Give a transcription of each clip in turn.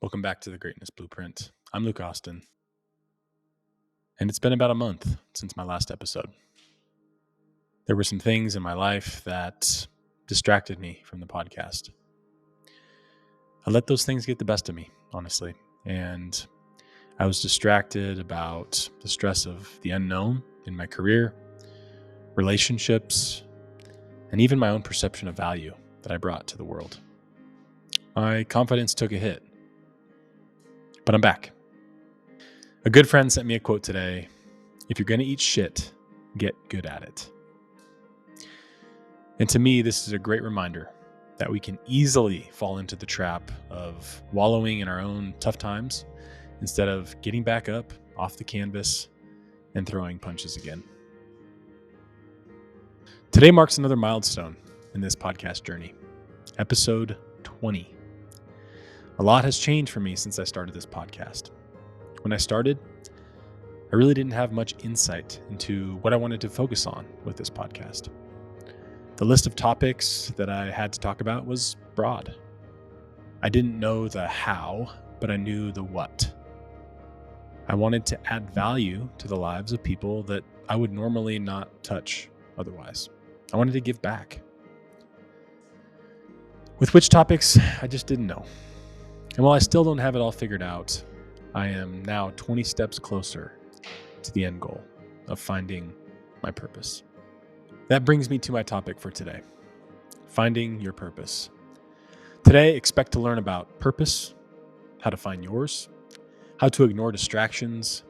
Welcome back to the Greatness Blueprint. I'm Luke Austin, and it's been about a month since my last episode. There were some things in my life that distracted me from the podcast. I let those things get the best of me, honestly, and I was distracted about the stress of the unknown in my career, relationships, and even my own perception of value that I brought to the world. My confidence took a hit, but I'm back. A good friend sent me a quote today. If you're going to eat shit, get good at it. And to me, this is a great reminder that we can easily fall into the trap of wallowing in our own tough times instead of getting back up off the canvas and throwing punches again. Today marks another milestone in this podcast journey, episode 20. A lot has changed for me since I started this podcast. When I started, I really didn't have much insight into what I wanted to focus on with this podcast. The list of topics that I had to talk about was broad. I didn't know the how, but I knew the what. I wanted to add value to the lives of people that I would normally not touch otherwise. I wanted to give back. With which topics, I just didn't know. And while I still don't have it all figured out, I am now 20 steps closer to the end goal of finding my purpose. That brings me to my topic for today, finding your purpose. Today, expect to learn about purpose, how to find yours, how to ignore distractions,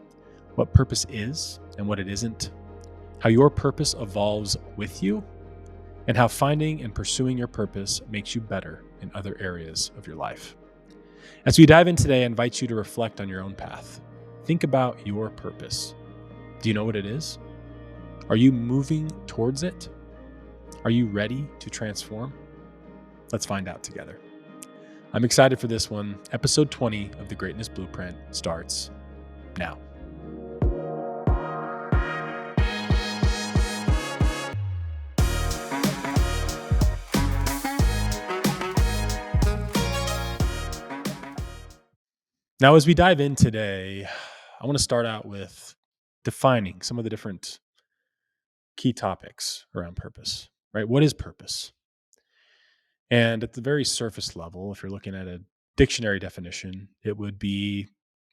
what purpose is and what it isn't, how your purpose evolves with you, and how finding and pursuing your purpose makes you better in other areas of your life. As we dive in today, I invite you to reflect on your own path. Think about your purpose. Do you know what it is? Are you moving towards it? Are you ready to transform? Let's find out together. I'm excited for this one. Episode 20 of the Greatness Blueprint starts now. Now, as we dive in today, I want to start out with defining some of the different key topics around purpose, right? What is purpose? And at the very surface level, if you're looking at a dictionary definition, it would be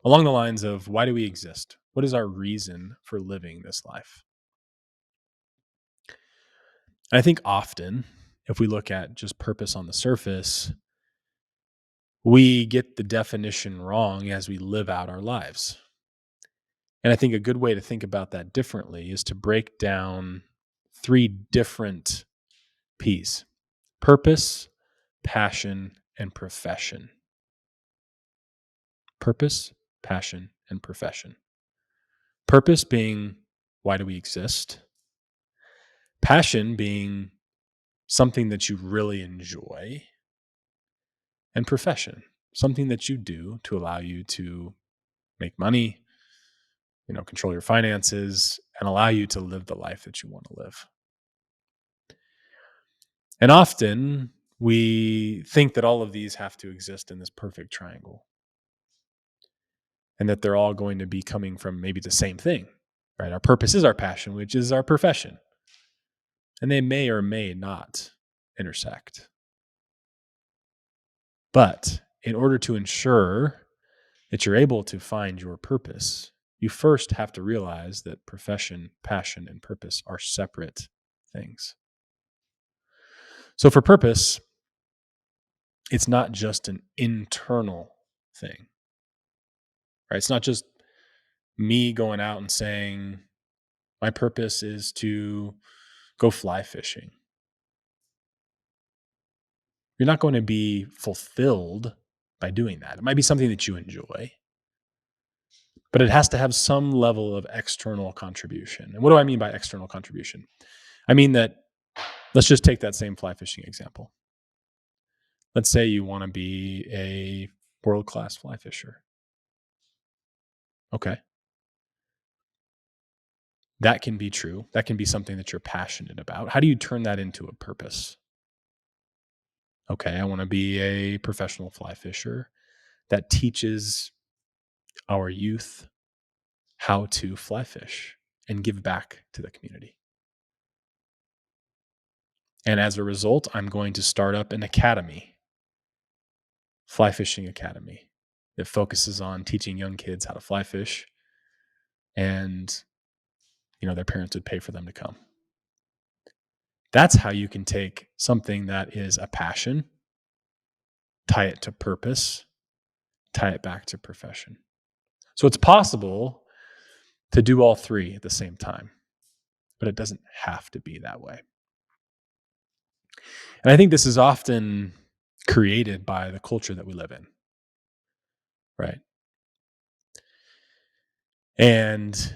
along the lines of, why do we exist? What is our reason for living this life? And I think often, if we look at just purpose on the surface, we get the definition wrong as we live out our lives. And I think a good way to think about that differently is to break down three different P's: purpose, passion, and profession. Purpose, passion, and profession. Purpose being, why do we exist? Passion being something that you really enjoy. And profession, something that you do to allow you to make money, control your finances, and allow you to live the life that you want to live. And often we think that all of these have to exist in this perfect triangle, and that they're all going to be coming from maybe the same thing, right? Our purpose is our passion, which is our profession. And they may or may not intersect. But in order to ensure that you're able to find your purpose, you first have to realize that profession, passion, and purpose are separate things. So for purpose, it's not just an internal thing, right? It's not just me going out and saying, my purpose is to go fly fishing. You're not going to be fulfilled by doing that. It might be something that you enjoy, but it has to have some level of external contribution. And what do I mean by external contribution? I mean that, let's just take that same fly fishing example. Let's say you want to be a world-class fly fisher. Okay. That can be true. That can be something that you're passionate about. How do you turn that into a purpose? Okay, I want to be a professional fly fisher. that teaches our youth how to fly fish and give back to the community. And as a result, I'm going to start up an academy, fly fishing academy, that focuses on teaching young kids how to fly fish, and their parents would pay for them to come. That's how you can take something that is a passion, tie it to purpose, tie it back to profession. So it's possible to do all three at the same time, but it doesn't have to be that way. And I think this is often created by the culture that we live in, right? And,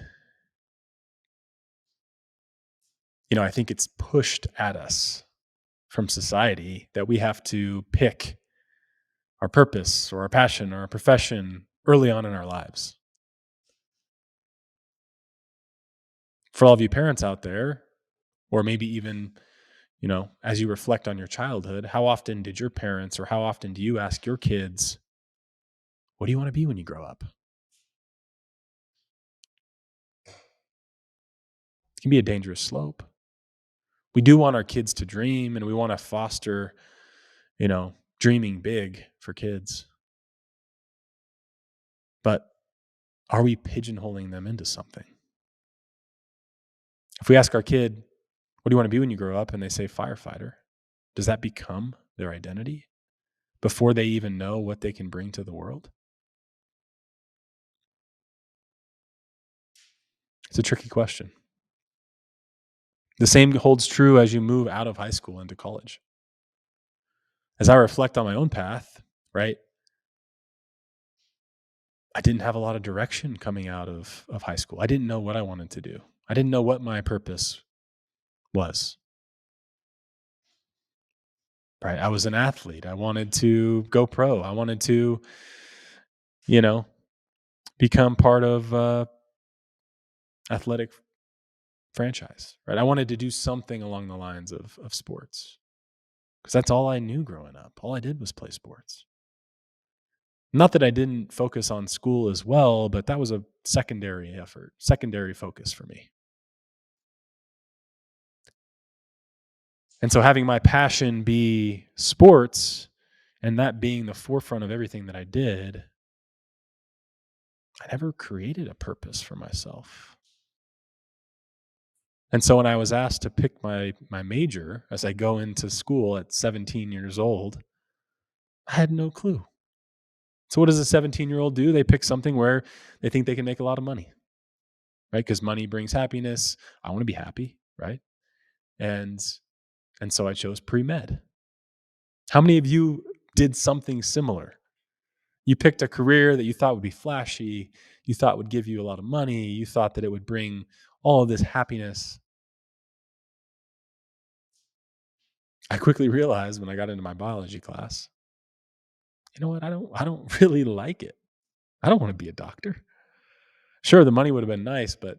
I think it's pushed at us from society that we have to pick our purpose or our passion or our profession early on in our lives. For all of you parents out there, or maybe even, as you reflect on your childhood, how often did your parents or how often do you ask your kids, what do you want to be when you grow up? It can be a dangerous slope. We do want our kids to dream, and we want to foster, dreaming big for kids. But are we pigeonholing them into something? If we ask our kid, what do you want to be when you grow up? And they say firefighter, does that become their identity before they even know what they can bring to the world? It's a tricky question. The same holds true as you move out of high school into college. As I reflect on my own path, right, I didn't have a lot of direction coming out of high school. I didn't know what I wanted to do. I didn't know what my purpose was, right? I was an athlete. I wanted to go pro. I wanted to, you know, become part of athletic franchise, right? I wanted to do something along the lines of sports because that's all I knew growing up. All I did was play sports. Not that I didn't focus on school as well, but that was a secondary effort, secondary focus for me. And so having my passion be sports and that being the forefront of everything that I did, I never created a purpose for myself. And so when I was asked to pick my major as I go into school at 17 years old, I had no clue. So what does a 17-year-old do? They pick something where they think they can make a lot of money, right? Because money brings happiness. I want to be happy, right? And so I chose pre-med. How many of you did something similar? You picked a career that you thought would be flashy, you thought would give you a lot of money, you thought that it would bring all of this happiness. I quickly realized when I got into my biology class, you know what? I don't really like it. I don't want to be a doctor. Sure, the money would have been nice, but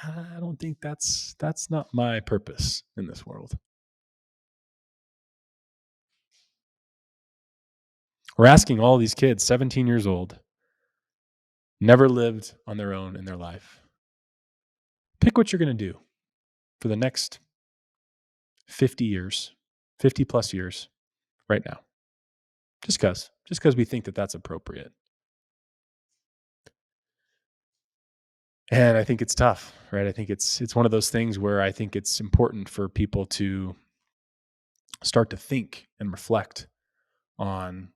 I don't think that's not my purpose in this world. We're asking all these kids, 17 years old, never lived on their own in their life. Pick what you're going to do for the next 50 years, 50 plus years right now. Just because we think that that's appropriate. And I think it's tough, right? I think it's one of those things where I think it's important for people to start to think and reflect on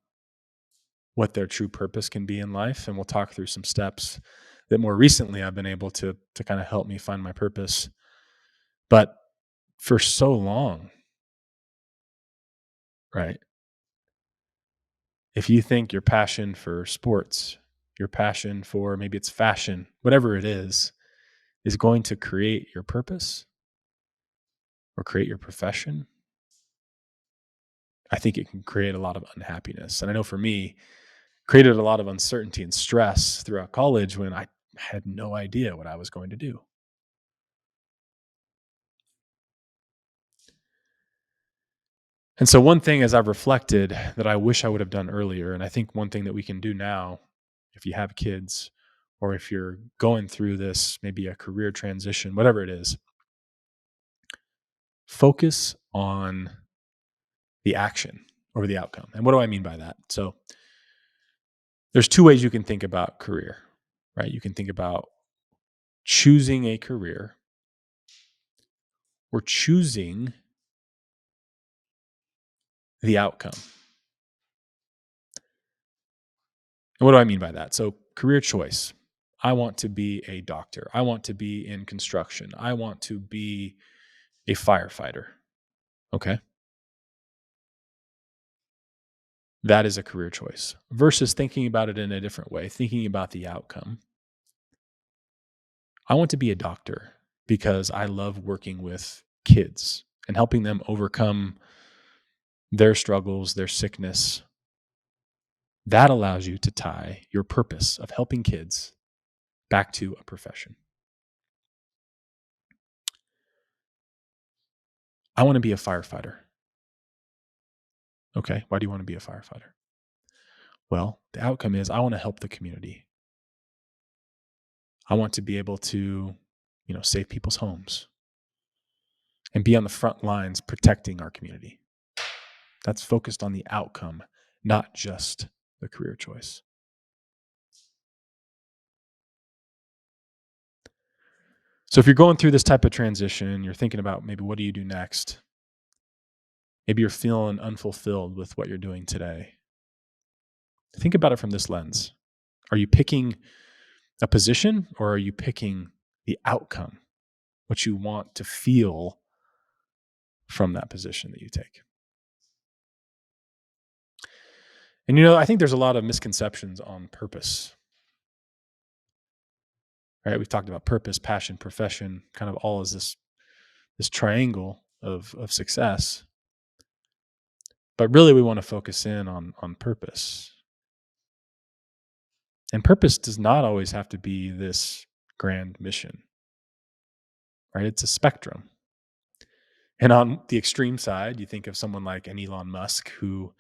what their true purpose can be in life. And we'll talk through some steps that more recently I've been able to kind of help me find my purpose. But for so long, right? If you think your passion for sports, your passion for maybe it's fashion, whatever it is going to create your purpose or create your profession, I think it can create a lot of unhappiness. And I know for me, created a lot of uncertainty and stress throughout college when I had no idea what I was going to do. And so, one thing as I've reflected that I wish I would have done earlier, and I think one thing that we can do now, if you have kids or if you're going through this, maybe a career transition, whatever it is, focus on the action over the outcome. And what do I mean by that? So, there's two ways you can think about career, right? You can think about choosing a career or choosing the outcome. And what do I mean by that? So, career choice. I want to be a doctor. I want to be in construction. I want to be a firefighter. Okay. That is a career choice versus thinking about it in a different way, thinking about the outcome. I want to be a doctor because I love working with kids and helping them overcome their struggles, their sickness. That allows you to tie your purpose of helping kids back to a profession. I want to be a firefighter. Okay. Why do you want to be a firefighter? Well, the outcome is I want to help the community. I want to be able to, save people's homes and be on the front lines protecting our community. That's focused on the outcome, not just the career choice. So if you're going through this type of transition, you're thinking about maybe what do you do next? Maybe you're feeling unfulfilled with what you're doing today. Think about it from this lens. Are you picking a position or are you picking the outcome, what you want to feel from that position that you take? And I think there's a lot of misconceptions on purpose. Right? We've talked about purpose, passion, profession, kind of all as this triangle of success. But really we want to focus in on purpose. And purpose does not always have to be this grand mission. Right? It's a spectrum. And on the extreme side, you think of someone like an Elon Musk who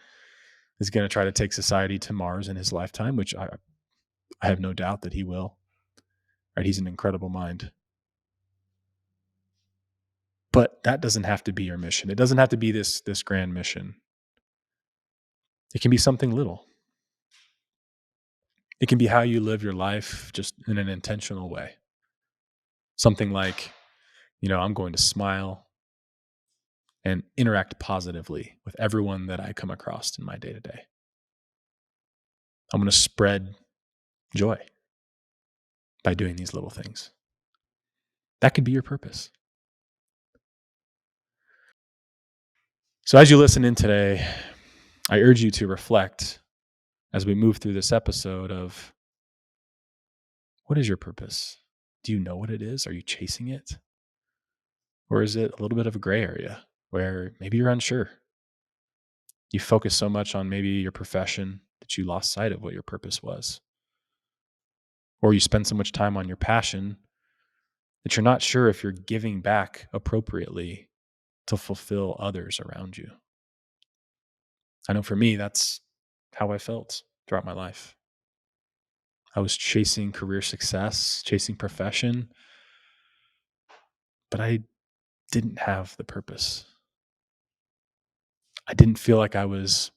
is going to try to take society to Mars in his lifetime, which I have no doubt that he will. Right? He's an incredible mind. But that doesn't have to be your mission. It doesn't have to be this grand mission. It can be something little. It can be how you live your life just in an intentional way. Something like, I'm going to smile and interact positively with everyone that I come across in my day to day. I'm going to spread joy by doing these little things. That could be your purpose. So as you listen in today, I urge you to reflect as we move through this episode of what is your purpose? Do you know what it is? Are you chasing it? Or is it a little bit of a gray area where maybe you're unsure? You focus so much on maybe your profession that you lost sight of what your purpose was. Or you spend so much time on your passion that you're not sure if you're giving back appropriately to fulfill others around you. I know for me, that's how I felt throughout my life. I was chasing career success, chasing profession, but I didn't have the purpose. I didn't feel like I was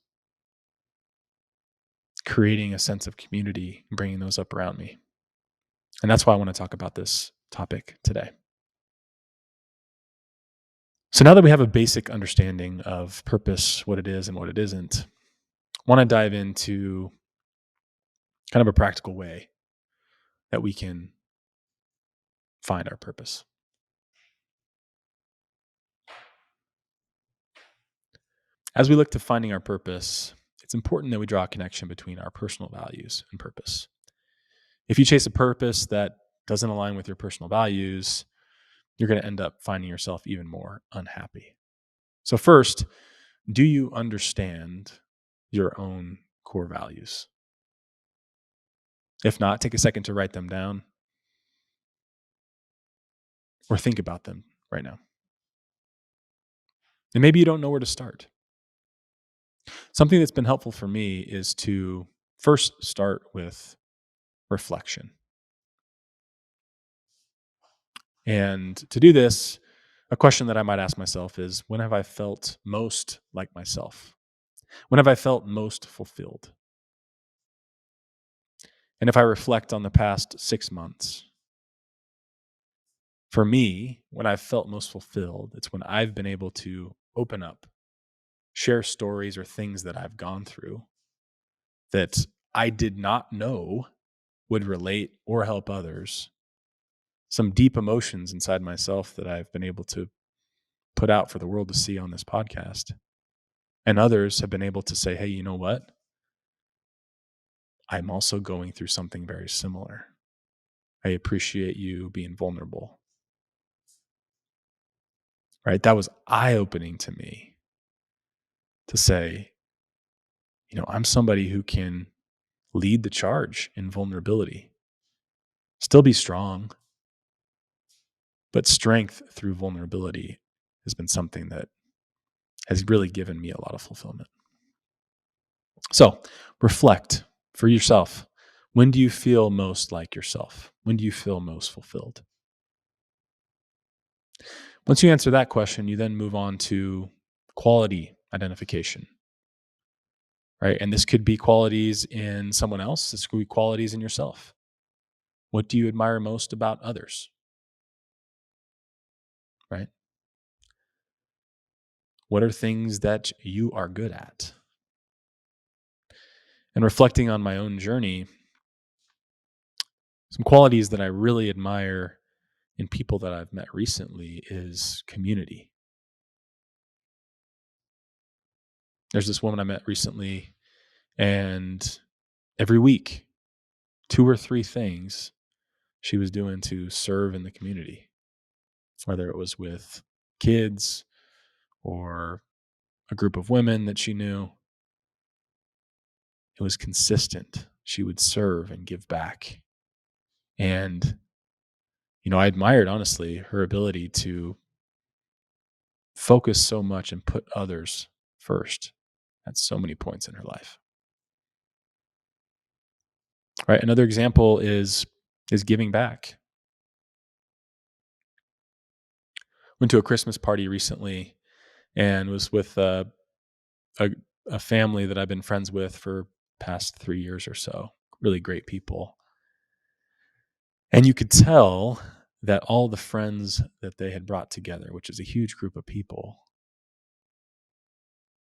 creating a sense of community and bringing those up around me. And that's why I want to talk about this topic today. So now that we have a basic understanding of purpose, what it is and what it isn't, I want to dive into kind of a practical way that we can find our purpose. As we look to finding our purpose, it's important that we draw a connection between our personal values and purpose. If you chase a purpose that doesn't align with your personal values, you're going to end up finding yourself even more unhappy. So first, do you understand your own core values? If not, take a second to write them down or think about them right now. And maybe you don't know where to start. Something that's been helpful for me is to first start with reflection. And to do this, a question that I might ask myself is, when have I felt most like myself? When have I felt most fulfilled? And if I reflect on the past 6 months, for me, when I've felt most fulfilled, it's when I've been able to open up, share stories or things that I've gone through that I did not know would relate or help others. Some deep emotions inside myself that I've been able to put out for the world to see on this podcast. And others have been able to say, hey, you know what? I'm also going through something very similar. I appreciate you being vulnerable. Right? That was eye opening to me to say, I'm somebody who can lead the charge in vulnerability, still be strong, but strength through vulnerability has been something that has really given me a lot of fulfillment. So reflect for yourself. When do you feel most like yourself? When do you feel most fulfilled? Once you answer that question, you then move on to quality identification, right? And this could be qualities in someone else, this could be qualities in yourself. What do you admire most about others, right? What are things that you are good at? And reflecting on my own journey, some qualities that I really admire in people that I've met recently is community. There's this woman I met recently, and every week, 2 or 3 things she was doing to serve in the community, whether it was with kids or a group of women that she knew. It was consistent. She would serve and give back. And, I admired, honestly, her ability to focus so much and put others first at so many points in her life. Right. Another example is giving back. Went to a Christmas party recently and was with a, a family that I've been friends with for past 3 years or so. Really great people. And you could tell that all the friends that they had brought together, which is a huge group of people,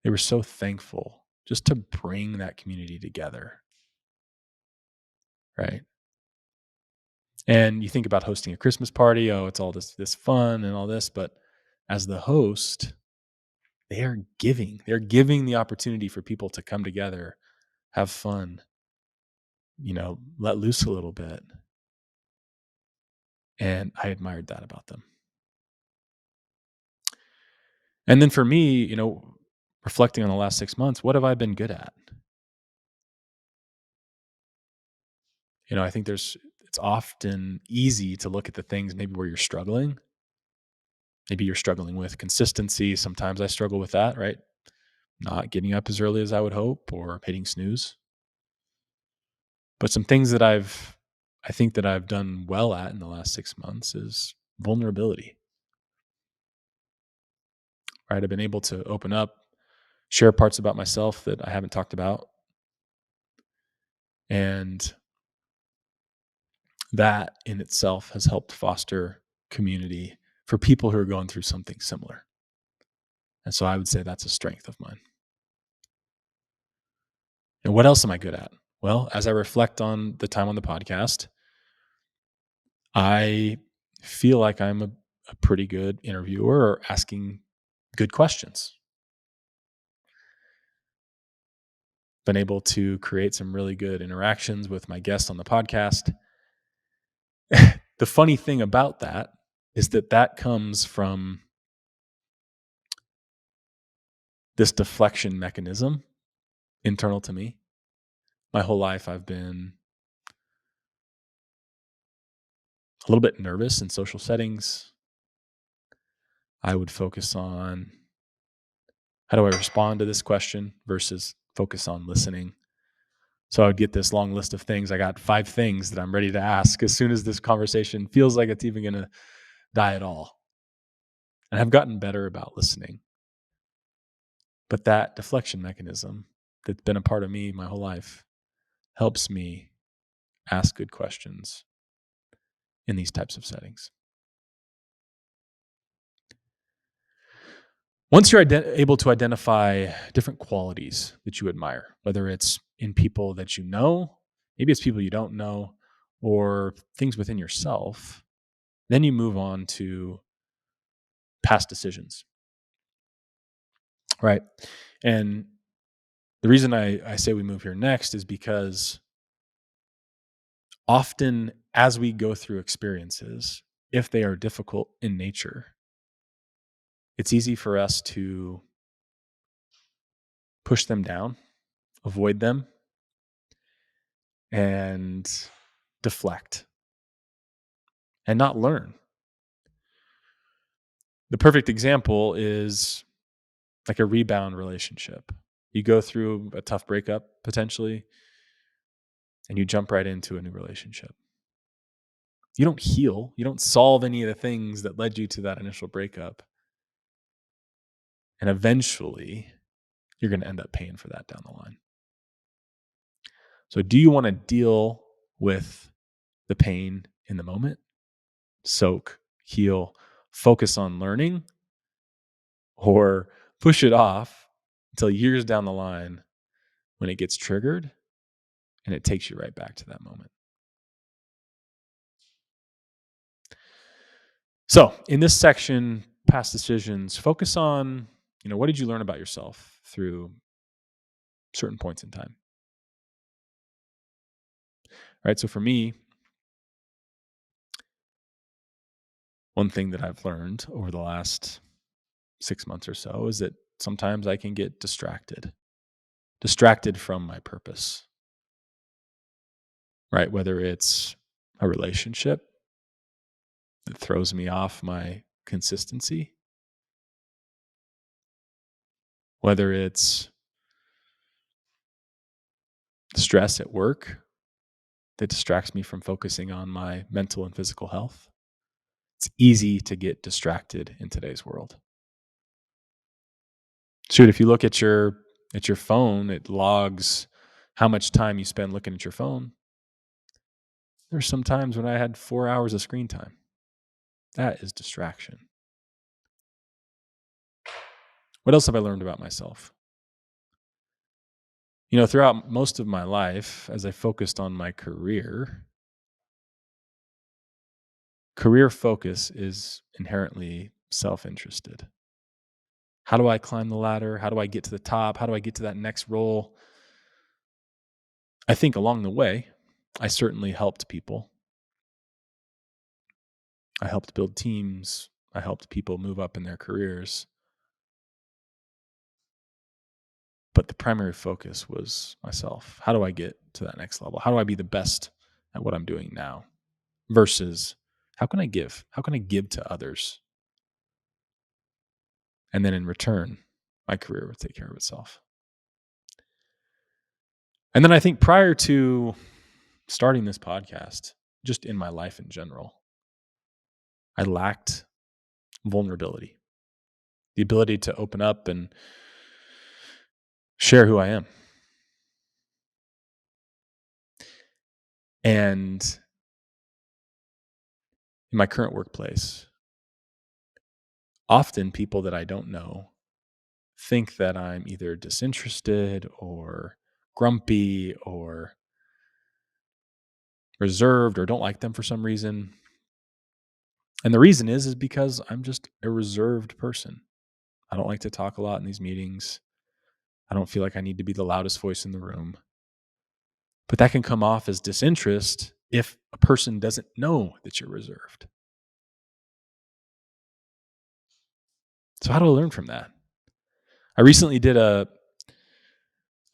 they were so thankful just to bring that community together. Right. And you think about hosting a Christmas party, oh, it's all this fun and all this, but as the host, they are giving. They're giving the opportunity for people to come together, have fun, let loose a little bit. And I admired that about them. And then for me, reflecting on the last 6 months, what have I been good at? I think it's often easy to look at the things maybe where you're struggling. Maybe you're struggling with consistency. Sometimes I struggle with that, right? Not getting up as early as I would hope or hitting snooze. But some things that I think that I've done well at in the last 6 months is vulnerability, right? I've been able to open up, share parts about myself that I haven't talked about. And that in itself has helped foster community for people who are going through something similar. And so I would say that's a strength of mine. And what else am I good at? Well, as I reflect on the time on the podcast, I feel like I'm a pretty good interviewer or asking good questions. Been able to create some really good interactions with my guests on the podcast. The funny thing about that is that comes from this deflection mechanism internal to me. My whole life, I've been a little bit nervous in social settings. I would focus on How do I respond to this question versus focus on listening? So I would get this long list of things. I got 5 things that I'm ready to ask as soon as this conversation feels like it's even going to die at all. And I've gotten better about listening. But that deflection mechanism that's been a part of me my whole life helps me ask good questions in these types of settings. Once you're able to identify different qualities that you admire, whether it's in people that you know, maybe it's people you don't know, or things within yourself, then you move on to past decisions, right? And the reason I say we move here next is because often as we go through experiences, if they are difficult in nature, it's easy for us to push them down, avoid them, and deflect and not learn. The perfect example is like a rebound relationship. You go through a tough breakup potentially, and you jump right into a new relationship. You don't heal, you don't solve any of the things that led you to that initial breakup. And eventually, you're going to end up paying for that down the line. So, do you want to deal with the pain in the moment? Soak, heal, focus on learning, or push it off until years down the line when it gets triggered and it takes you right back to that moment? So, in this section, past decisions, focus on, what did you learn about yourself through certain points in time? Right? So for me, one thing that I've learned over the last 6 months or so is that sometimes I can get distracted from my purpose, right? Whether it's a relationship that throws me off my consistency, whether it's stress at work that distracts me from focusing on my mental and physical health. It's easy to get distracted in today's world. Shoot, if you look at your phone, it logs how much time you spend looking at your phone. There's some times when I had 4 hours of screen time. That is distraction. What else have I learned about myself? Throughout most of my life, as I focused on my career focus is inherently self-interested. How do I climb the ladder? How do I get to the top? How do I get to that next role? I think along the way, I certainly helped people. I helped build teams. I helped people move up in their careers. But the primary focus was myself. How do I get to that next level? How do I be the best at what I'm doing now? Versus how can I give? How can I give to others? And then in return, my career would take care of itself. And then I think prior to starting this podcast, just in my life in general, I lacked vulnerability, the ability to open up and share who I am. And in my current workplace, often people that I don't know think that I'm either disinterested or grumpy or reserved or don't like them for some reason. And the reason is because I'm just a reserved person. I don't like to talk a lot in these meetings. I don't feel like I need to be the loudest voice in the room. But that can come off as disinterest if a person doesn't know that you're reserved. So how do I learn from that? I recently did a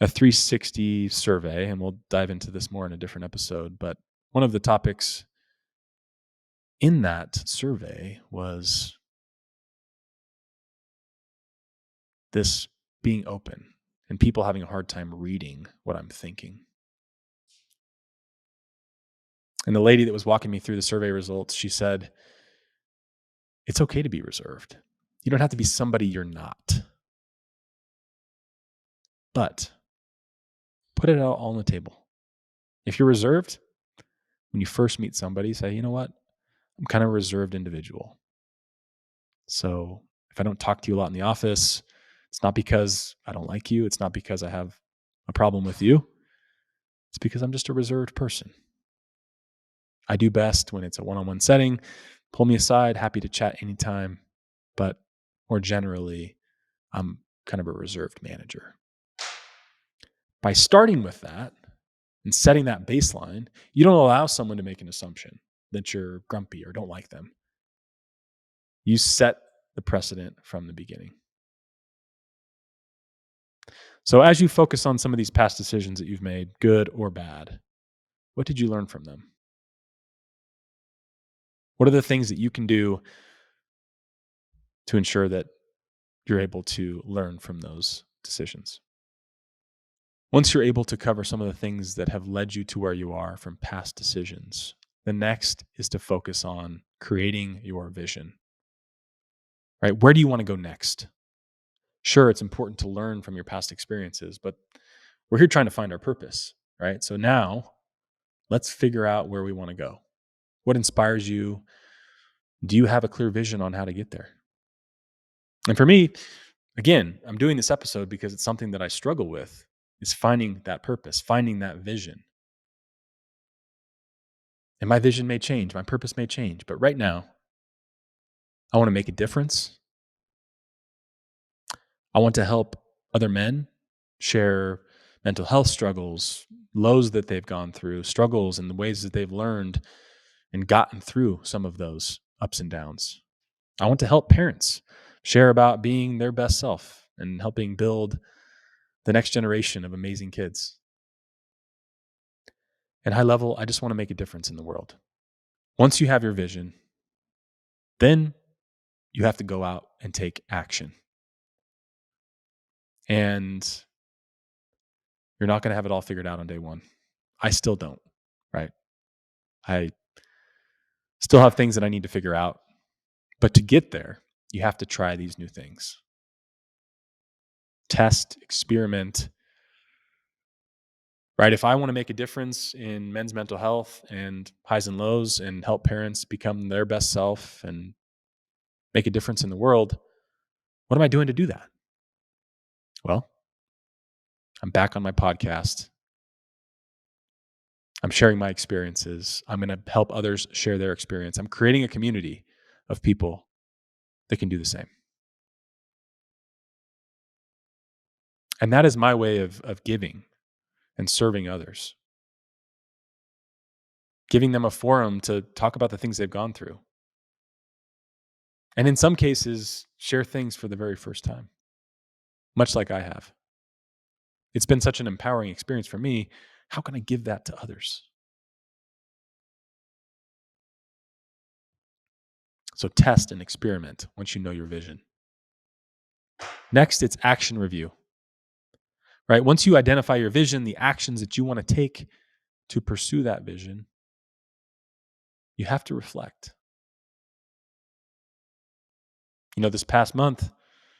360 survey, and we'll dive into this more in a different episode. But one of the topics in that survey was this being open and people having a hard time reading what I'm thinking. And the lady that was walking me through the survey results, she said, it's okay to be reserved. You don't have to be somebody you're not. But put it all on the table. If you're reserved, when you first meet somebody, say, you know what? I'm kind of a reserved individual. So if I don't talk to you a lot in the office, it's not because I don't like you. It's not because I have a problem with you. It's because I'm just a reserved person. I do best when it's a one-on-one setting. Pull me aside, happy to chat anytime. But more generally, I'm kind of a reserved manager. By starting with that and setting that baseline, you don't allow someone to make an assumption that you're grumpy or don't like them. You set the precedent from the beginning. So as you focus on some of these past decisions that you've made, good or bad, what did you learn from them? What are the things that you can do to ensure that you're able to learn from those decisions? Once you're able to cover some of the things that have led you to where you are from past decisions, the next is to focus on creating your vision. Right? Where do you want to go next? Sure, it's important to learn from your past experiences, but we're here trying to find our purpose, right? So now let's figure out where we want to go. What inspires you? Do you have a clear vision on how to get there? And for me, again, I'm doing this episode because it's something that I struggle with, is finding that purpose, finding that vision. And my vision may change, my purpose may change, but right now, I want to make a difference. I want to help other men share mental health struggles, lows that they've gone through, struggles and the ways that they've learned and gotten through some of those ups and downs. I want to help parents share about being their best self and helping build the next generation of amazing kids. At high level, I just want to make a difference in the world. Once you have your vision, then you have to go out and take action. And you're not going to have it all figured out on day one. I still don't, right? I still have things that I need to figure out. But to get there, you have to try these new things. Test, experiment, right? If I want to make a difference in men's mental health and highs and lows and help parents become their best self and make a difference in the world, what am I doing to do that? Well, I'm back on my podcast. I'm sharing my experiences. I'm going to help others share their experience. I'm creating a community of people that can do the same. And that is my way of giving and serving others, giving them a forum to talk about the things they've gone through. And in some cases, share things for the very first time, much like I have. It's been such an empowering experience for me. How can I give that to others? So test and experiment once you know your vision. Next, it's action review. Right? Once you identify your vision, the actions that you want to take to pursue that vision, you have to reflect. This past month,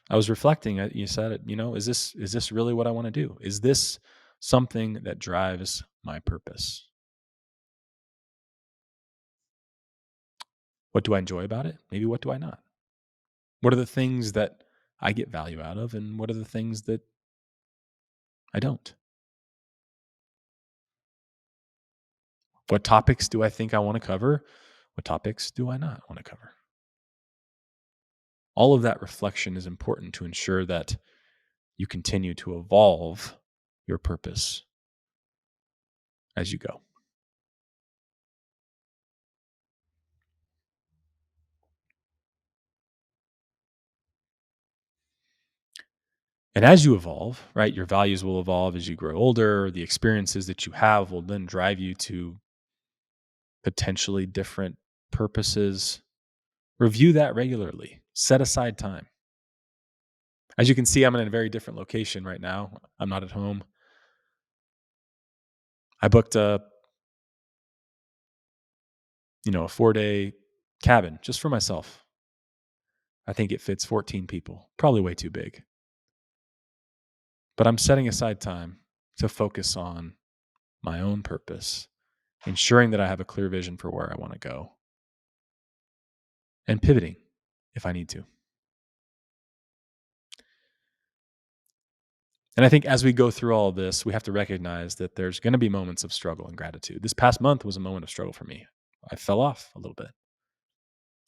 I was reflecting. You said it. Is this really what I want to do? Is this something that drives my purpose? What do I enjoy about it? Maybe what do I not? What are the things that I get value out of, and what are the things that I don't? What topics do I think I want to cover? What topics do I not want to cover? All of that reflection is important to ensure that you continue to evolve your purpose as you go. And as you evolve, right, your values will evolve as you grow older. The experiences that you have will then drive you to potentially different purposes. Review that regularly. Set aside time. As you can see, I'm in a very different location right now. I'm not at home. I booked a 4-day cabin just for myself. I think it fits 14 people, probably way too big. But I'm setting aside time to focus on my own purpose, ensuring that I have a clear vision for where I want to go, and pivoting if I need to. And I think as we go through all of this, we have to recognize that there's going to be moments of struggle and gratitude. This past month was a moment of struggle for me. I fell off a little bit.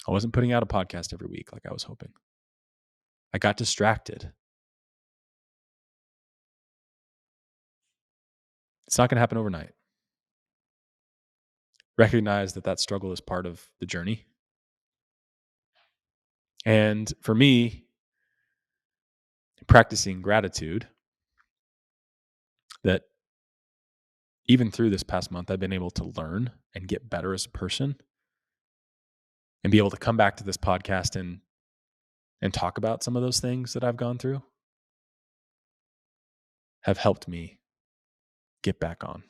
I wasn't putting out a podcast every week like I was hoping. I got distracted. It's not going to happen overnight. Recognize that struggle is part of the journey. And for me, practicing gratitude, that even through this past month, I've been able to learn and get better as a person and be able to come back to this podcast and talk about some of those things that I've gone through have helped me get back on.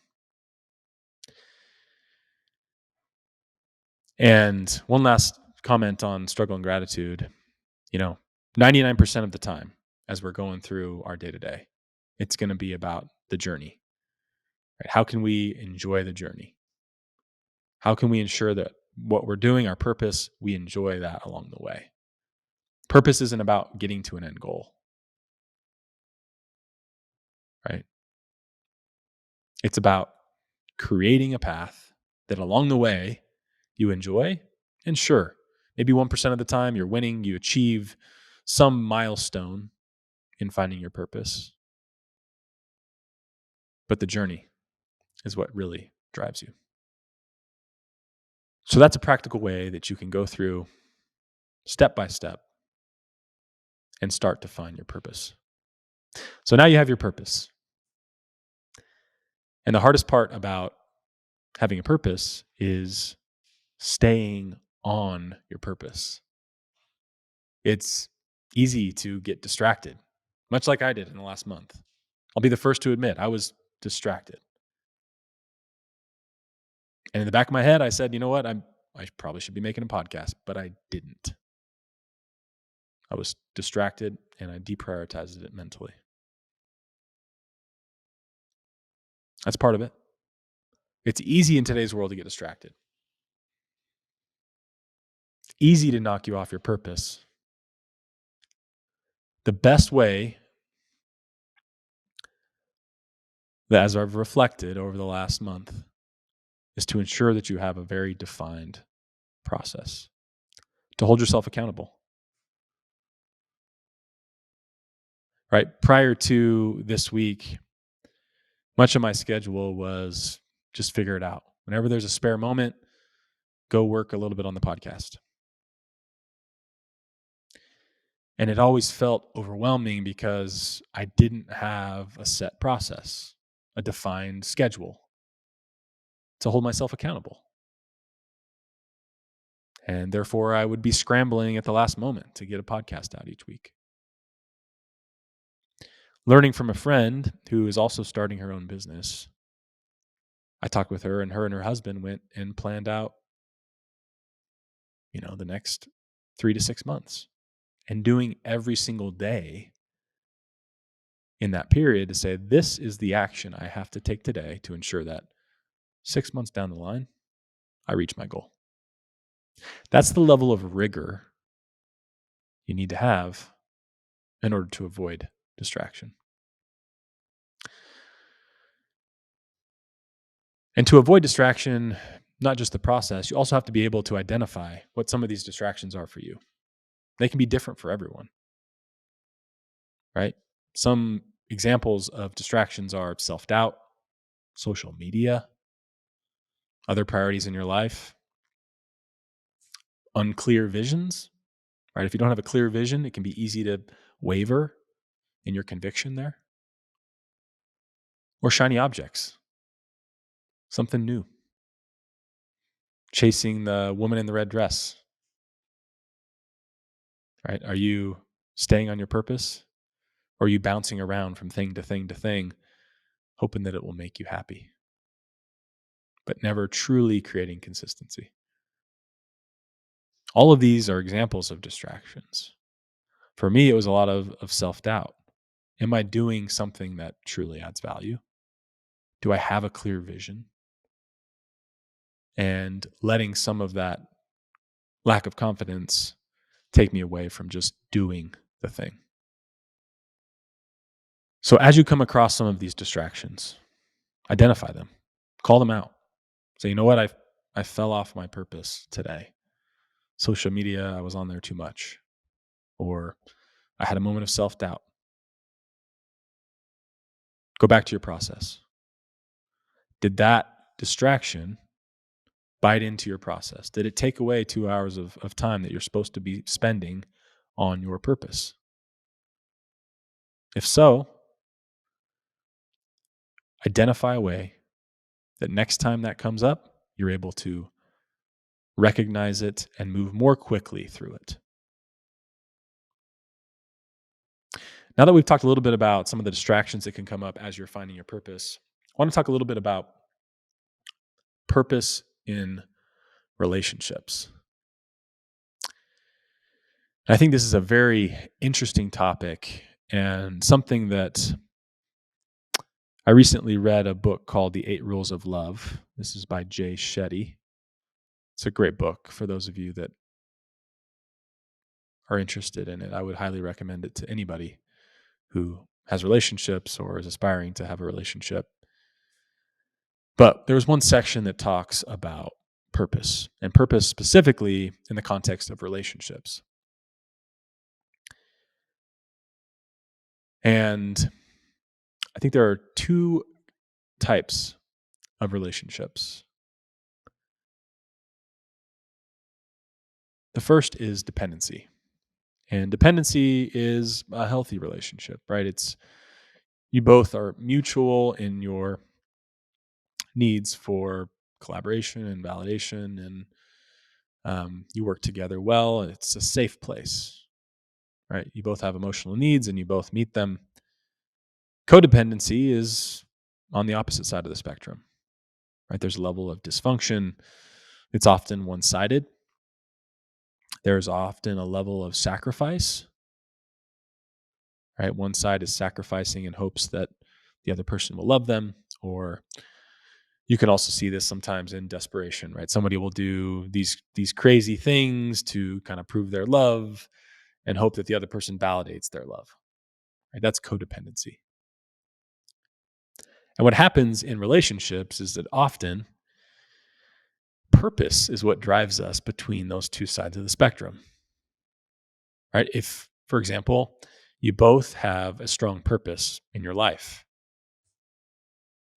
And one last comment on struggle and gratitude, 99% of the time as we're going through our day to day, it's going to be about the journey. Right? How can we enjoy the journey? How can we ensure that what we're doing, our purpose, we enjoy that along the way? Purpose isn't about getting to an end goal, right? It's about creating a path that along the way you enjoy. And sure, maybe 1% of the time you're winning, you achieve some milestone in finding your purpose. But the journey is what really drives you. So that's a practical way that you can go through step by step and start to find your purpose. So now you have your purpose. And the hardest part about having a purpose is staying on your purpose. It's easy to get distracted, much like I did in the last month. I'll be the first to admit I was distracted. And in the back of my head, I said, you know what? I probably should be making a podcast, but I didn't. I was distracted and I deprioritized it mentally. That's part of it. It's easy in today's world to get distracted. It's easy to knock you off your purpose. The best way, that as I've reflected over the last month, is to ensure that you have a very defined process to hold yourself accountable. Right? Prior to this week, much of my schedule was just figure it out. Whenever there's a spare moment, go work a little bit on the podcast. And it always felt overwhelming because I didn't have a set process, a defined schedule to hold myself accountable. And therefore, I would be scrambling at the last moment to get a podcast out each week. Learning from a friend who is also starting her own business, I talked with her and her husband went and planned out, the next 3 to 6 months, and doing every single day in that period to say, this is the action I have to take today to ensure that 6 months down the line, I reach my goal. That's the level of rigor you need to have in order to avoid distraction. And to avoid distraction, not just the process, you also have to be able to identify what some of these distractions are for you. They can be different for everyone, right? Some examples of distractions are self-doubt, social media, other priorities in your life, unclear visions, right? If you don't have a clear vision, it can be easy to waver in your conviction there. Or shiny objects, something new. Chasing the woman in the red dress, right? Are you staying on your purpose? Or are you bouncing around from thing to thing to thing, hoping that it will make you happy, but never truly creating consistency? All of these are examples of distractions. For me, it was a lot of self doubt. Am I doing something that truly adds value? Do I have a clear vision? And letting some of that lack of confidence take me away from just doing the thing. So, as you come across some of these distractions, identify them, call them out. Say, you know what? I fell off my purpose today. Social media, I was on there too much. Or I had a moment of self doubt. Go back to your process. Did that distraction bite into your process? Did it take away 2 hours of time that you're supposed to be spending on your purpose? If so, identify a way that next time that comes up, you're able to recognize it and move more quickly through it. Now that we've talked a little bit about some of the distractions that can come up as you're finding your purpose, I want to talk a little bit about purpose in relationships. I think this is a very interesting topic and something that I recently read a book called The 8 Rules of Love. This is by Jay Shetty. It's a great book for those of you that are interested in it. I would highly recommend it to anybody who has relationships or is aspiring to have a relationship. But there's one section that talks about purpose, and purpose specifically in the context of relationships. And I think there are two types of relationships. The first is dependency. And dependency is a healthy relationship, right? It's you both are mutual in your needs for collaboration and validation, and you work together well. It's a safe place, right? You both have emotional needs and you both meet them. Codependency is on the opposite side of the spectrum, right? There's a level of dysfunction. It's often one-sided. There's often a level of sacrifice, right? One side is sacrificing in hopes that the other person will love them, or you can also see this sometimes in desperation, right? Somebody will do these crazy things to kind of prove their love and hope that the other person validates their love. Right? That's codependency. And what happens in relationships is that often purpose is what drives us between those two sides of the spectrum. Right? If, for example, you both have a strong purpose in your life,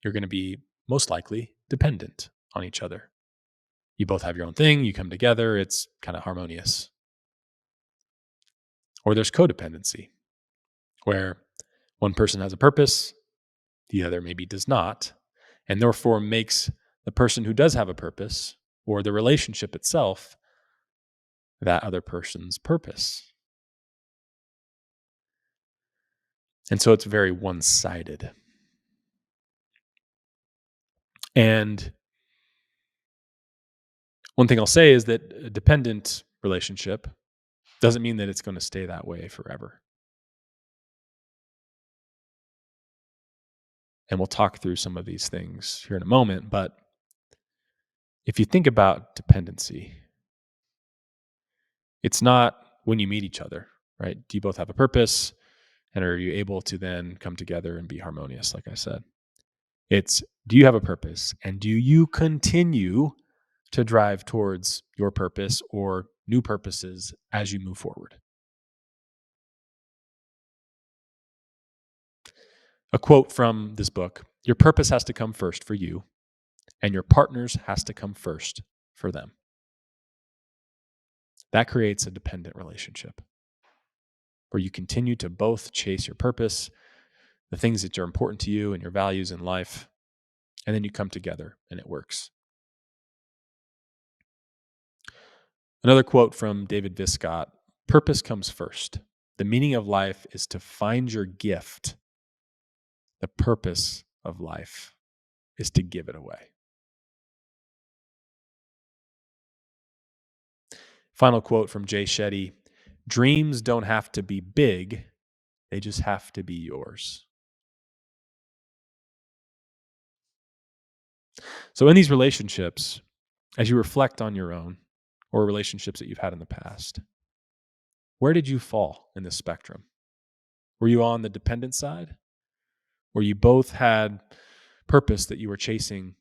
you're going to be most likely dependent on each other. You both have your own thing, you come together, it's kind of harmonious. Or there's codependency, where one person has a purpose, the other maybe does not, and therefore makes the person who does have a purpose or the relationship itself that other person's purpose. And so it's very one-sided. And one thing I'll say is that a dependent relationship doesn't mean that it's going to stay that way forever. And we'll talk through some of these things here in a moment. But if you think about dependency, it's not when you meet each other, right? Do you both have a purpose? And are you able to then come together and be harmonious, like I said? It's, do you have a purpose? And do you continue to drive towards your purpose or new purposes as you move forward? A quote from this book: your purpose has to come first for you, and your partner's has to come first for them. That creates a dependent relationship where you continue to both chase your purpose, the things that are important to you and your values in life, and then you come together and it works. Another quote from David Viscott: purpose comes first, The meaning of life is to find your gift. The purpose of life is to give it away. Final quote from Jay Shetty: dreams don't have to be big, they just have to be yours. So, in these relationships, as you reflect on your own or relationships that you've had in the past, where did you fall in this spectrum? Were you on the dependent side, where you both had purpose that you were chasing,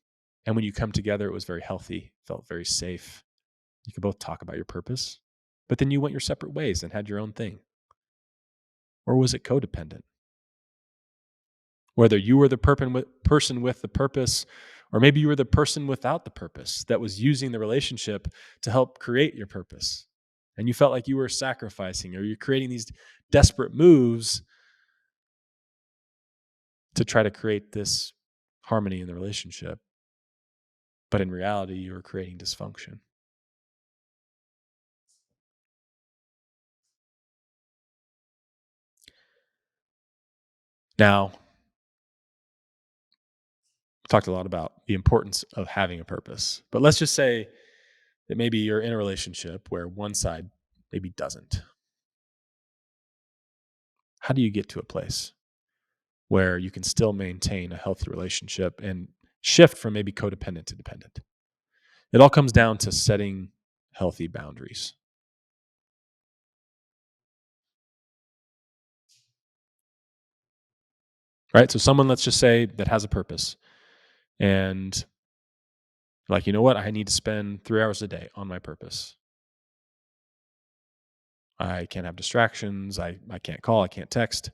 and when you come together, it was very healthy, felt very safe? You could both talk about your purpose, but then you went your separate ways and had your own thing. Or was it codependent? Whether you were the person with the purpose, or maybe you were the person without the purpose that was using the relationship to help create your purpose. And you felt like you were sacrificing, or you're creating these desperate moves to try to create this harmony in the relationship. But in reality, you were creating dysfunction. Now, we talked a lot about the importance of having a purpose, but let's just say that maybe you're in a relationship where one side maybe doesn't. How do you get to a place where you can still maintain a healthy relationship and shift from maybe codependent to dependent? It all comes down to setting healthy boundaries. Right? So someone, let's just say, that has a purpose and like, you know what? I need to spend 3 hours a day on my purpose. I can't have distractions. I can't call. I can't text.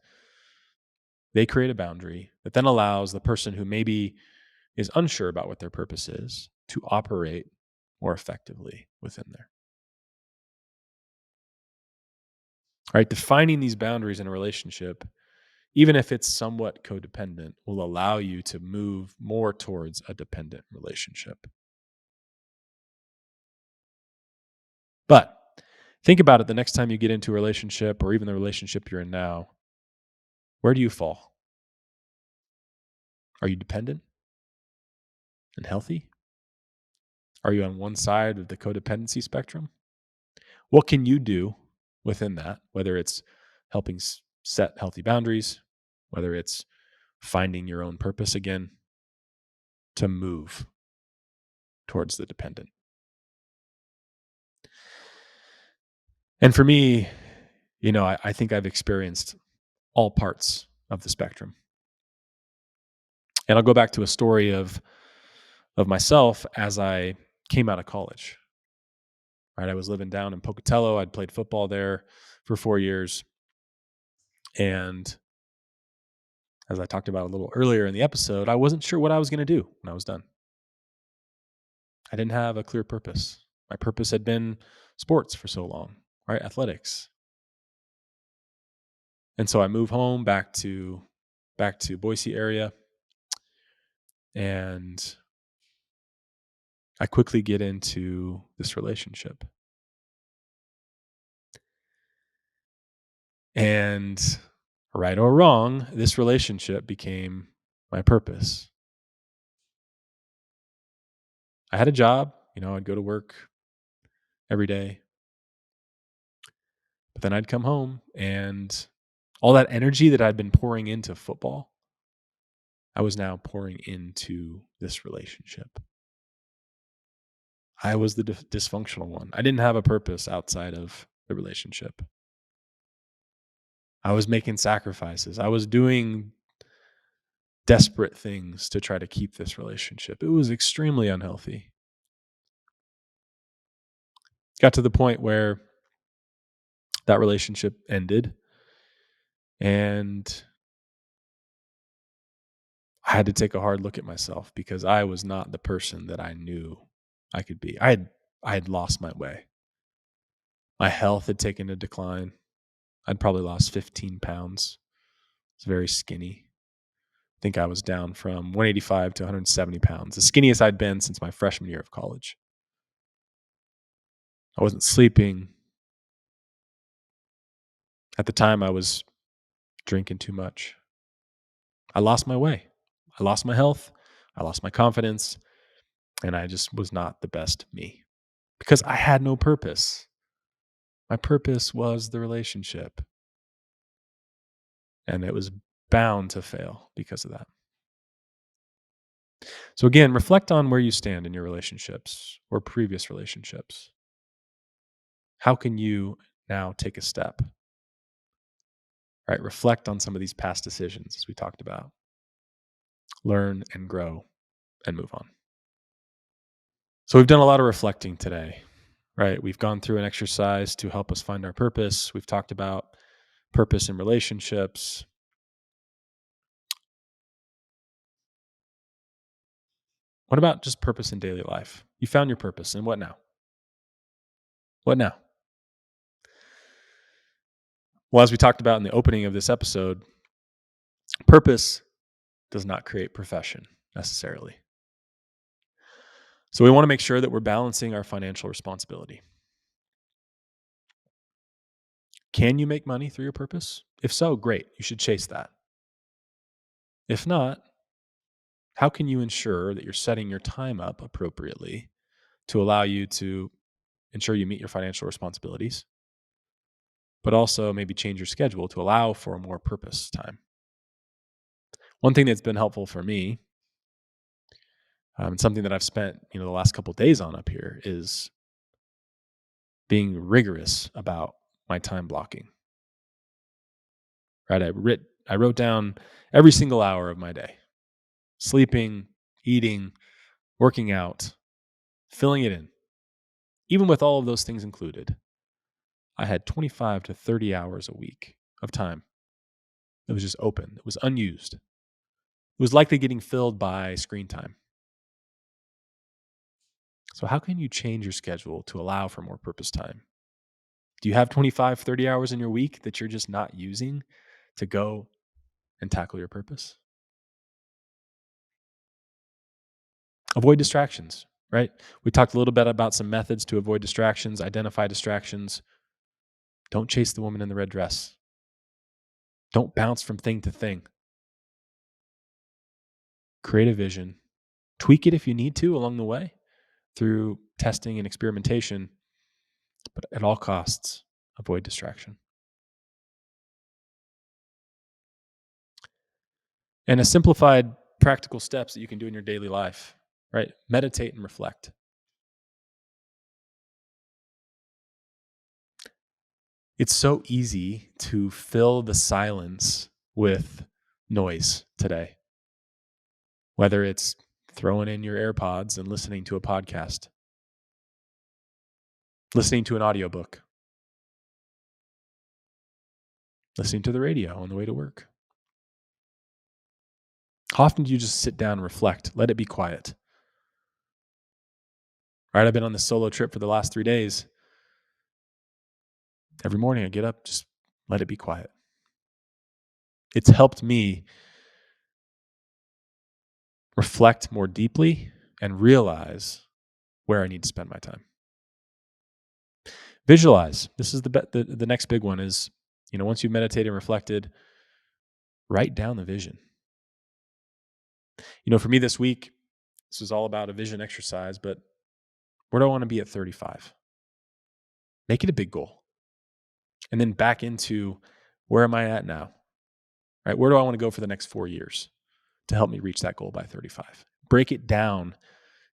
They create a boundary that then allows the person who maybe is unsure about what their purpose is to operate more effectively within there. Right? Defining these boundaries in a relationship, even if it's somewhat codependent, will allow you to move more towards a dependent relationship. But think about it the next time you get into a relationship, or even the relationship you're in now. Where do you fall? Are you dependent and healthy? Are you on one side of the codependency spectrum? What can you do within that, whether it's helping set healthy boundaries, whether it's finding your own purpose again, to move towards the dependent? And for me, I think I've experienced all parts of the spectrum. And I'll go back to a story of myself as I came out of college. Right, I was living down in Pocatello. I'd played football there for 4 years, and as I talked about a little earlier in the episode, I wasn't sure what I was going to do when I was done. I didn't have a clear purpose. My purpose had been sports for so long, right? Athletics. And so I moved home back to Boise area, and I quickly get into this relationship. And right or wrong, this relationship became my purpose. I had a job, I'd go to work every day, but then I'd come home and all that energy that I'd been pouring into football, I was now pouring into this relationship. I was the dysfunctional one. I didn't have a purpose outside of the relationship. I was making sacrifices. I was doing desperate things to try to keep this relationship. It was extremely unhealthy. Got to the point where that relationship ended, and I had to take a hard look at myself because I was not the person that I knew I could be. I had lost my way. My health had taken a decline. I'd probably lost 15 pounds. I was very skinny. I think I was down from 185 to 170 pounds, the skinniest I'd been since my freshman year of college. I wasn't sleeping. At the time, I was drinking too much. I lost my way. I lost my health. I lost my confidence. And I just was not the best me because I had no purpose. My purpose was the relationship, and it was bound to fail because of that. So, again, reflect on where you stand in your relationships or previous relationships. How can you now take a step? Right? Reflect on some of these past decisions as we talked about. Learn and grow and move on. So, we've done a lot of reflecting today, right? We've gone through an exercise to help us find our purpose. We've talked about purpose in relationships. What about just purpose in daily life? You found your purpose, and what now? What now? Well, as we talked about in the opening of this episode, purpose does not create profession necessarily. So we want to make sure that we're balancing our financial responsibility. Can you make money through your purpose? If so, great. You should chase that. If not, how can you ensure that you're setting your time up appropriately to allow you to ensure you meet your financial responsibilities, but also maybe change your schedule to allow for more purpose time? One thing that's been helpful for me, and something that I've spent the last couple of days on up here, is being rigorous about my time blocking. Right, I wrote down every single hour of my day: sleeping, eating, working out, filling it in. Even with all of those things included, I had 25 to 30 hours a week of time. It was just open. It was unused. It was likely getting filled by screen time. So how can you change your schedule to allow for more purpose time? Do you have 25, 30 hours in your week that you're just not using to go and tackle your purpose? Avoid distractions, right? We talked a little bit about some methods to avoid distractions, identify distractions. Don't chase the woman in the red dress. Don't bounce from thing to thing. Create a vision. Tweak it if you need to along the way through testing and experimentation, but at all costs, avoid distraction. And a simplified practical steps that you can do in your daily life, right? Meditate and reflect. It's so easy to fill the silence with noise today, whether it's throwing in your AirPods and listening to a podcast, listening to an audiobook, listening to the radio on the way to work. How often do you just sit down and reflect? Let it be quiet. Right? I've been on this solo trip for the last 3 days. Every morning I get up, just let it be quiet. It's helped me reflect more deeply and realize where I need to spend my time. Visualize. This is the next big one is, once you've meditated and reflected, write down the vision. For me this week, this is all about a vision exercise, but where do I want to be at 35? Make it a big goal. And then back into, where am I at now? Right? Where do I want to go for the next 4 years to help me reach that goal by 35? Break it down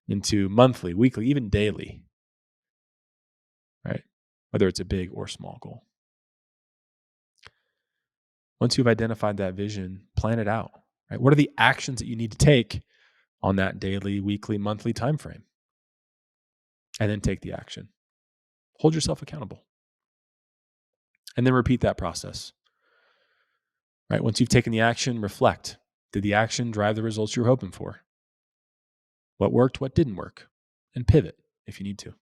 into monthly, weekly, even daily, right? Whether it's a big or small goal. Once you've identified that vision, plan it out, right? What are the actions that you need to take on that daily, weekly, monthly time frame? And then take the action. Hold yourself accountable. And then repeat that process. Right? Once you've taken the action, reflect. Did the action drive the results you were hoping for? What worked, what didn't work? And pivot if you need to.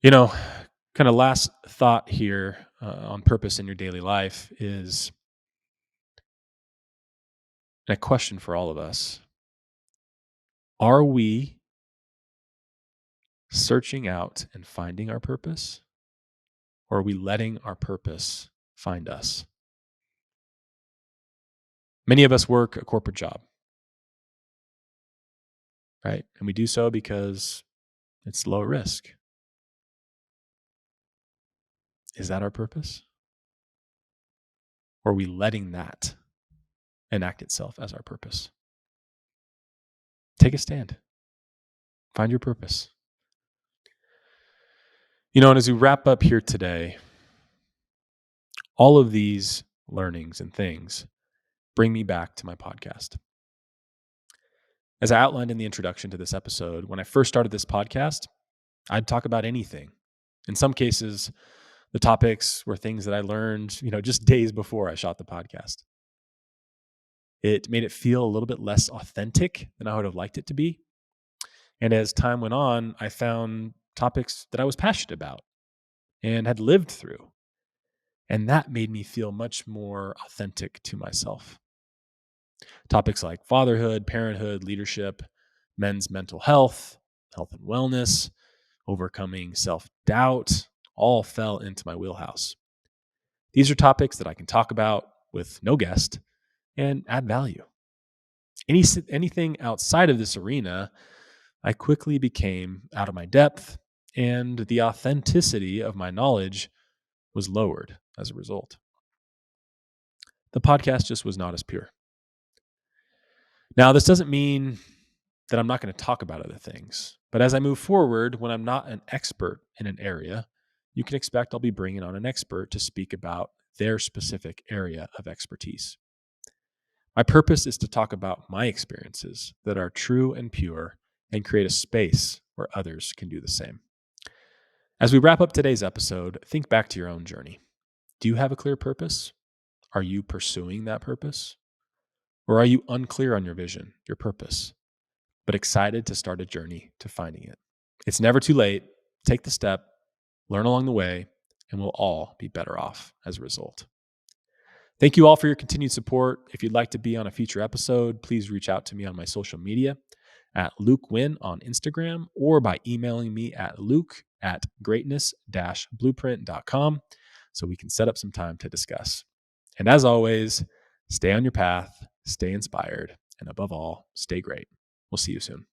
Kind of last thought here on purpose in your daily life is a question for all of us. Are we searching out and finding our purpose? Or are we letting our purpose find us? Many of us work a corporate job, right? And we do so because it's low risk. Is that our purpose? Or are we letting that enact itself as our purpose? Take a stand. Find your purpose. And as we wrap up here today, all of these learnings and things bring me back to my podcast. As I outlined in the introduction to this episode, when I first started this podcast, I'd talk about anything. In some cases, the topics were things that I learned, just days before I shot the podcast. It made it feel a little bit less authentic than I would have liked it to be. And as time went on, I found topics that I was passionate about and had lived through. And that made me feel much more authentic to myself. Topics like fatherhood, parenthood, leadership, men's mental health, health and wellness, overcoming self-doubt, all fell into my wheelhouse. These are topics that I can talk about with no guest and add value. Anything outside of this arena, I quickly became out of my depth, and the authenticity of my knowledge was lowered as a result. The podcast just was not as pure. Now, this doesn't mean that I'm not going to talk about other things, but as I move forward, when I'm not an expert in an area, you can expect I'll be bringing on an expert to speak about their specific area of expertise. My purpose is to talk about my experiences that are true and pure and create a space where others can do the same. As we wrap up today's episode, think back to your own journey. Do you have a clear purpose? Are you pursuing that purpose? Or are you unclear on your vision, your purpose, but excited to start a journey to finding it? It's never too late. Take the step, learn along the way, and we'll all be better off as a result. Thank you all for your continued support. If you'd like to be on a future episode, please reach out to me on my social media at Luke Wynn on Instagram or by emailing me at luke@greatness-blueprint.com so we can set up some time to discuss. And as always, stay on your path, stay inspired, and above all, stay great. We'll see you soon.